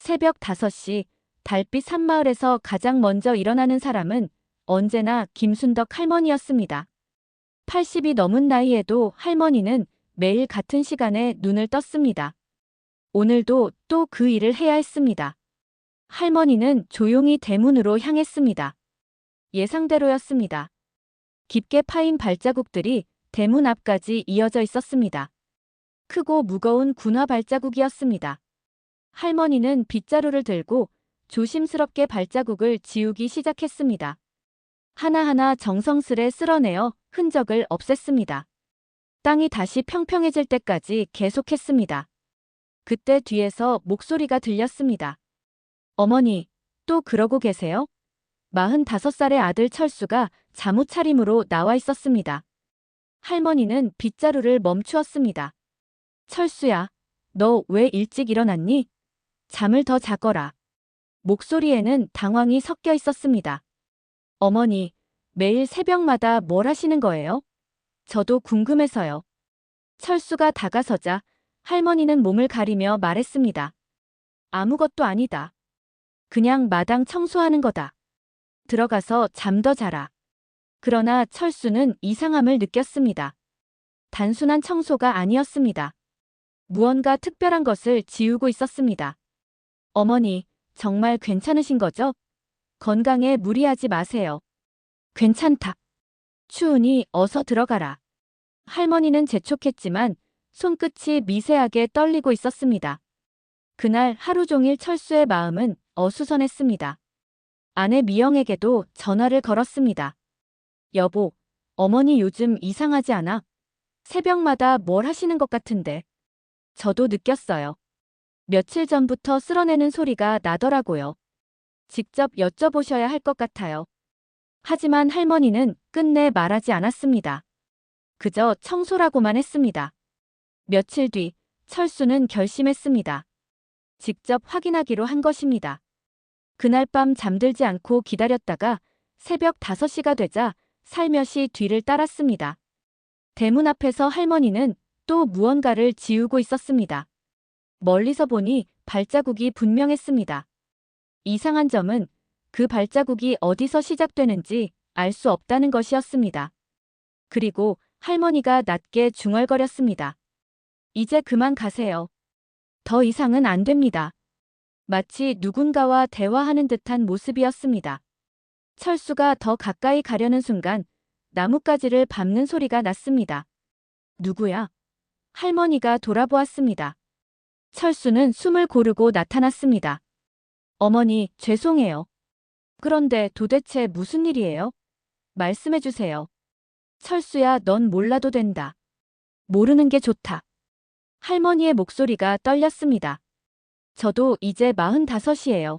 새벽 5시 달빛 산마을에서 가장 먼저 일어나는 사람은 언제나 김순덕 할머니였습니다. 80이 넘은 나이에도 할머니는 매일 같은 시간에 눈을 떴습니다. 오늘도 또 그 일을 해야 했습니다. 할머니는 조용히 대문으로 향했습니다. 예상대로였습니다. 깊게 파인 발자국들이 대문 앞까지 이어져 있었습니다. 크고 무거운 군화 발자국이었습니다. 할머니는 빗자루를 들고 조심스럽게 발자국을 지우기 시작했습니다. 하나하나 정성스레 쓸어내어 흔적을 없앴습니다. 땅이 다시 평평해질 때까지 계속했습니다. 그때 뒤에서 목소리가 들렸습니다. 어머니, 또 그러고 계세요? 45살의 아들 철수가 잠옷 차림으로 나와 있었습니다. 할머니는 빗자루를 멈추었습니다. 철수야, 너 왜 일찍 일어났니? 잠을 더 자거라. 목소리에는 당황이 섞여 있었습니다. 어머니, 매일 새벽마다 뭘 하시는 거예요? 저도 궁금해서요. 철수가 다가서자 할머니는 몸을 가리며 말했습니다. 아무것도 아니다. 그냥 마당 청소하는 거다. 들어가서 잠 더 자라. 그러나 철수는 이상함을 느꼈습니다. 단순한 청소가 아니었습니다. 무언가 특별한 것을 지우고 있었습니다. 어머니, 정말 괜찮으신 거죠? 건강에 무리하지 마세요. 괜찮다. 추우니 어서 들어가라. 할머니는 재촉했지만 손끝이 미세하게 떨리고 있었습니다. 그날 하루 종일 철수의 마음은 어수선했습니다. 아내 미영에게도 전화를 걸었습니다. 여보, 어머니 요즘 이상하지 않아? 새벽마다 뭘 하시는 것 같은데. 저도 느꼈어요. 며칠 전부터 쓸어내는 소리가 나더라고요. 직접 여쭤보셔야 할 것 같아요. 하지만 할머니는 끝내 말하지 않았습니다. 그저 청소라고만 했습니다. 며칠 뒤 철수는 결심했습니다. 직접 확인하기로 한 것입니다. 그날 밤 잠들지 않고 기다렸다가 새벽 5시가 되자 살며시 뒤를 따랐습니다. 대문 앞에서 할머니는 또 무언가를 지우고 있었습니다. 멀리서 보니 발자국이 분명했습니다. 이상한 점은 그 발자국이 어디서 시작되는지 알 수 없다는 것이었습니다. 그리고 할머니가 낮게 중얼거렸습니다. 이제 그만 가세요. 더 이상은 안 됩니다. 마치 누군가와 대화하는 듯한 모습이었습니다. 철수가 더 가까이 가려는 순간 나뭇가지를 밟는 소리가 났습니다. 누구야? 할머니가 돌아보았습니다. 철수는 숨을 고르고 나타났습니다. 어머니, 죄송해요. 그런데 도대체 무슨 일이에요? 말씀해 주세요. 철수야, 넌 몰라도 된다. 모르는 게 좋다. 할머니의 목소리가 떨렸습니다. 저도 이제 45이에요.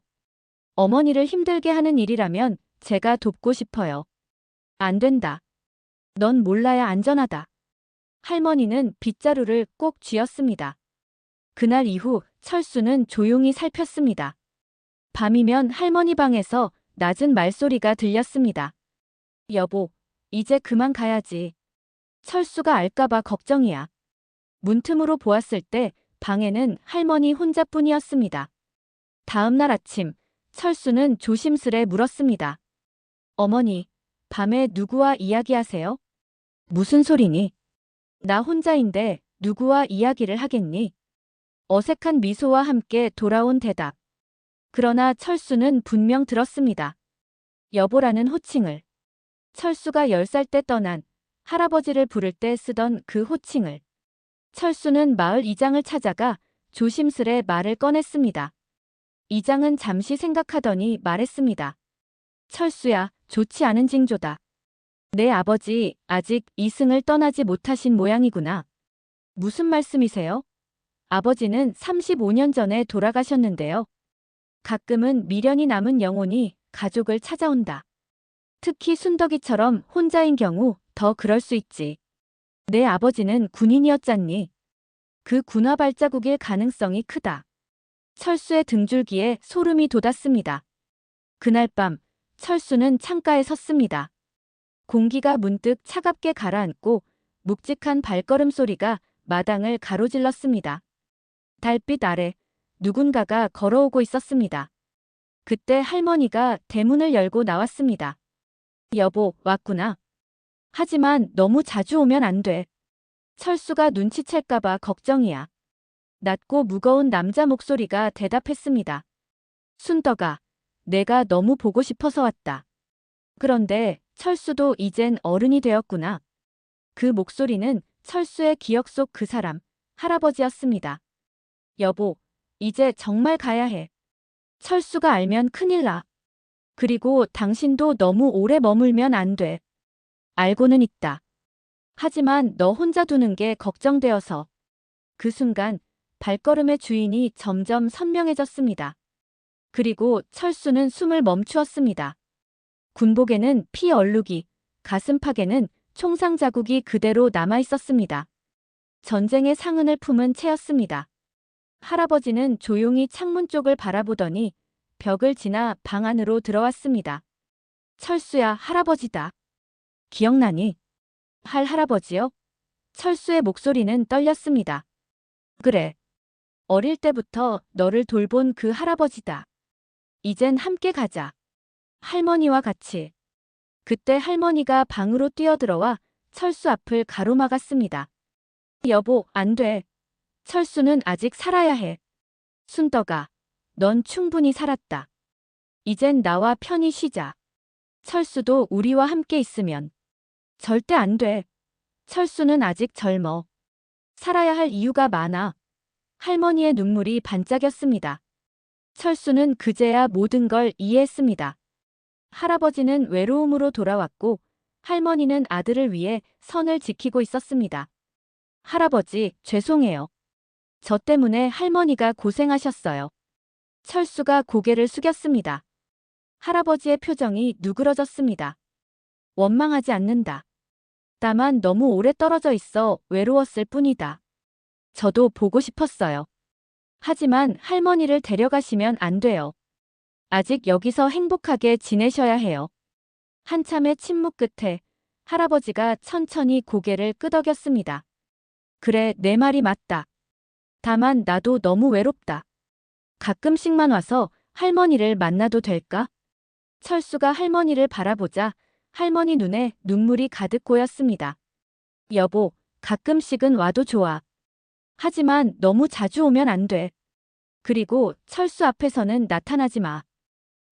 어머니를 힘들게 하는 일이라면 제가 돕고 싶어요. 안 된다. 넌 몰라야 안전하다. 할머니는 빗자루를 꼭 쥐었습니다. 그날 이후 철수는 조용히 살폈습니다. 밤이면 할머니 방에서 낮은 말소리가 들렸습니다. 여보, 이제 그만 가야지. 철수가 알까봐 걱정이야. 문틈으로 보았을 때 방에는 할머니 혼자뿐이었습니다. 다음 날 아침, 철수는 조심스레 물었습니다. 어머니, 밤에 누구와 이야기하세요? 무슨 소리니? 나 혼자인데 누구와 이야기를 하겠니? 어색한 미소와 함께 돌아온 대답. 그러나 철수는 분명 들었습니다. 여보라는 호칭을. 철수가 10살 때 떠난 할아버지를 부를 때 쓰던 그 호칭을. 철수는 마을 이장을 찾아가 조심스레 말을 꺼냈습니다. 이장은 잠시 생각하더니 말했습니다. 철수야, 좋지 않은 징조다. 내 아버지 아직 이승을 떠나지 못하신 모양이구나. 무슨 말씀이세요? 아버지는 35년 전에 돌아가셨는데요. 가끔은 미련이 남은 영혼이 가족을 찾아온다. 특히 순덕이처럼 혼자인 경우 더 그럴 수 있지. 내 아버지는 군인이었잖니. 그 군화 발자국일 가능성이 크다. 철수의 등줄기에 소름이 돋았습니다. 그날 밤 철수는 창가에 섰습니다. 공기가 문득 차갑게 가라앉고 묵직한 발걸음 소리가 마당을 가로질렀습니다. 달빛 아래 누군가가 걸어오고 있었습니다. 그때 할머니가 대문을 열고 나왔습니다. 여보, 왔구나. 하지만 너무 자주 오면 안 돼. 철수가 눈치챌까봐 걱정이야. 낮고 무거운 남자 목소리가 대답했습니다. 순덕아, 내가 너무 보고 싶어서 왔다. 그런데 철수도 이젠 어른이 되었구나. 그 목소리는 철수의 기억 속 그 사람, 할아버지였습니다. 여보, 이제 정말 가야 해. 철수가 알면 큰일 나. 그리고 당신도 너무 오래 머물면 안 돼. 알고는 있다. 하지만 너 혼자 두는 게 걱정되어서. 그 순간 발걸음의 주인이 점점 선명해졌습니다. 그리고 철수는 숨을 멈추었습니다. 군복에는 피 얼룩이, 가슴팍에는 총상 자국이 그대로 남아 있었습니다. 전쟁의 상흔을 품은 채였습니다. 할아버지는 조용히 창문 쪽을 바라보더니 벽을 지나 방 안으로 들어왔습니다. 철수야, 할아버지다. 기억나니? 할아버지요? 철수의 목소리는 떨렸습니다. 그래. 어릴 때부터 너를 돌본 그 할아버지다. 이젠 함께 가자. 할머니와 같이. 그때 할머니가 방으로 뛰어들어와 철수 앞을 가로막았습니다. 여보, 안 돼. 철수는 아직 살아야 해. 순덕아, 넌 충분히 살았다. 이젠 나와 편히 쉬자. 철수도 우리와 함께 있으면. 절대 안 돼. 철수는 아직 젊어. 살아야 할 이유가 많아. 할머니의 눈물이 반짝였습니다. 철수는 그제야 모든 걸 이해했습니다. 할아버지는 외로움으로 돌아왔고 할머니는 아들을 위해 선을 지키고 있었습니다. 할아버지, 죄송해요. 저 때문에 할머니가 고생하셨어요. 철수가 고개를 숙였습니다. 할아버지의 표정이 누그러졌습니다. 원망하지 않는다. 다만 너무 오래 떨어져 있어 외로웠을 뿐이다. 저도 보고 싶었어요. 하지만 할머니를 데려가시면 안 돼요. 아직 여기서 행복하게 지내셔야 해요. 한참의 침묵 끝에 할아버지가 천천히 고개를 끄덕였습니다. 그래, 내 말이 맞다. 다만 나도 너무 외롭다. 가끔씩만 와서 할머니를 만나도 될까? 철수가 할머니를 바라보자 할머니 눈에 눈물이 가득 고였습니다. 여보, 가끔씩은 와도 좋아. 하지만 너무 자주 오면 안 돼. 그리고 철수 앞에서는 나타나지 마.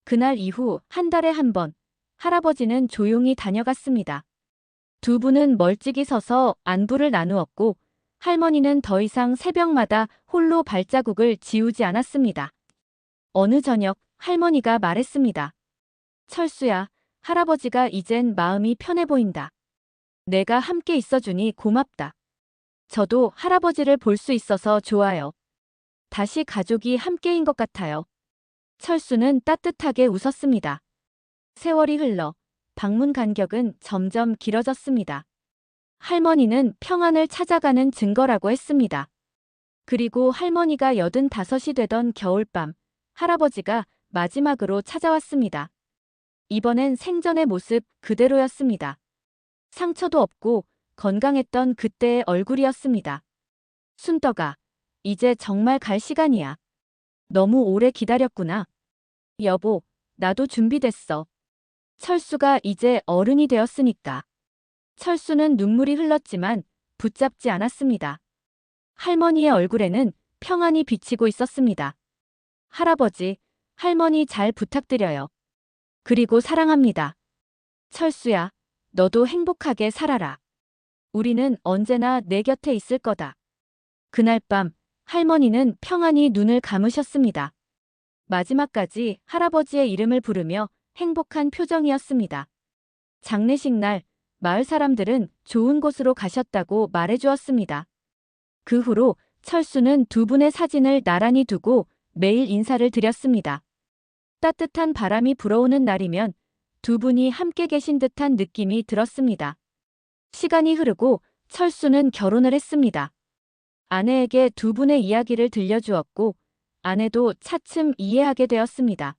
그날 이후 한 달에 한 번, 할아버지는 조용히 다녀갔습니다. 두 분은 멀찍이 서서 안부를 나누었고, 할머니는 더 이상 새벽마다 홀로 발자국을 지우지 않았습니다. 어느 저녁, 할머니가 말했습니다. 철수야, 할아버지가 이젠 마음이 편해 보인다. 내가 함께 있어주니 고맙다. 저도 할아버지를 볼 수 있어서 좋아요. 다시 가족이 함께인 것 같아요. 철수는 따뜻하게 웃었습니다. 세월이 흘러 방문 간격은 점점 길어졌습니다. 할머니는 평안을 찾아가는 증거라고 했습니다. 그리고 할머니가 85이 되던 겨울밤, 할아버지가 마지막으로 찾아왔습니다. 이번엔 생전의 모습 그대로였습니다. 상처도 없고 건강했던 그때의 얼굴이었습니다. 순덕아, 이제 정말 갈 시간이야. 너무 오래 기다렸구나. 여보, 나도 준비됐어. 철수가 이제 어른이 되었으니까. 철수는 눈물이 흘렀지만 붙잡지 않았습니다. 할머니의 얼굴에는 평안이 비치고 있었습니다. 할아버지, 할머니 잘 부탁드려요. 그리고 사랑합니다. 철수야, 너도 행복하게 살아라. 우리는 언제나 내 곁에 있을 거다. 그날 밤, 할머니는 평안히 눈을 감으셨습니다. 마지막까지 할아버지의 이름을 부르며 행복한 표정이었습니다. 장례식 날, 마을 사람들은 좋은 곳으로 가셨다고 말해주었습니다. 그 후로 철수는 두 분의 사진을 나란히 두고 매일 인사를 드렸습니다. 따뜻한 바람이 불어오는 날이면 두 분이 함께 계신 듯한 느낌이 들었습니다. 시간이 흐르고 철수는 결혼을 했습니다. 아내에게 두 분의 이야기를 들려주었고 아내도 차츰 이해하게 되었습니다.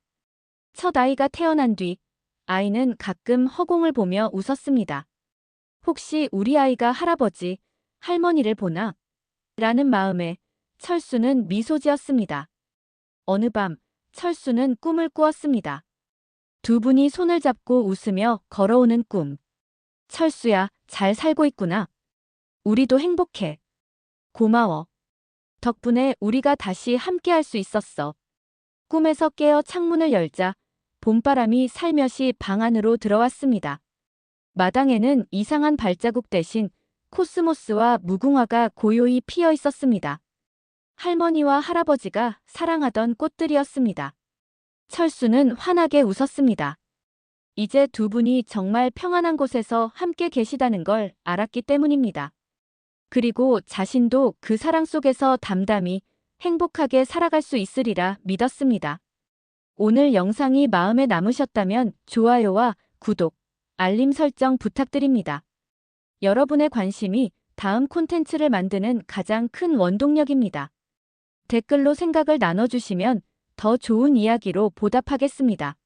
첫 아이가 태어난 뒤 아이는 가끔 허공을 보며 웃었습니다. 혹시 우리 아이가 할아버지, 할머니를 보나? 라는 마음에 철수는 미소 지었습니다. 어느 밤 철수는 꿈을 꾸었습니다. 두 분이 손을 잡고 웃으며 걸어오는 꿈. 철수야, 잘 살고 있구나. 우리도 행복해. 고마워. 덕분에 우리가 다시 함께할 수 있었어. 꿈에서 깨어 창문을 열자 봄바람이 살며시 방 안으로 들어왔습니다. 마당에는 이상한 발자국 대신 코스모스와 무궁화가 고요히 피어 있었습니다. 할머니와 할아버지가 사랑하던 꽃들이었습니다. 철수는 환하게 웃었습니다. 이제 두 분이 정말 평안한 곳에서 함께 계시다는 걸 알았기 때문입니다. 그리고 자신도 그 사랑 속에서 담담히 행복하게 살아갈 수 있으리라 믿었습니다. 오늘 영상이 마음에 남으셨다면 좋아요와 구독, 알림 설정 부탁드립니다. 여러분의 관심이 다음 콘텐츠를 만드는 가장 큰 원동력입니다. 댓글로 생각을 나눠주시면 더 좋은 이야기로 보답하겠습니다.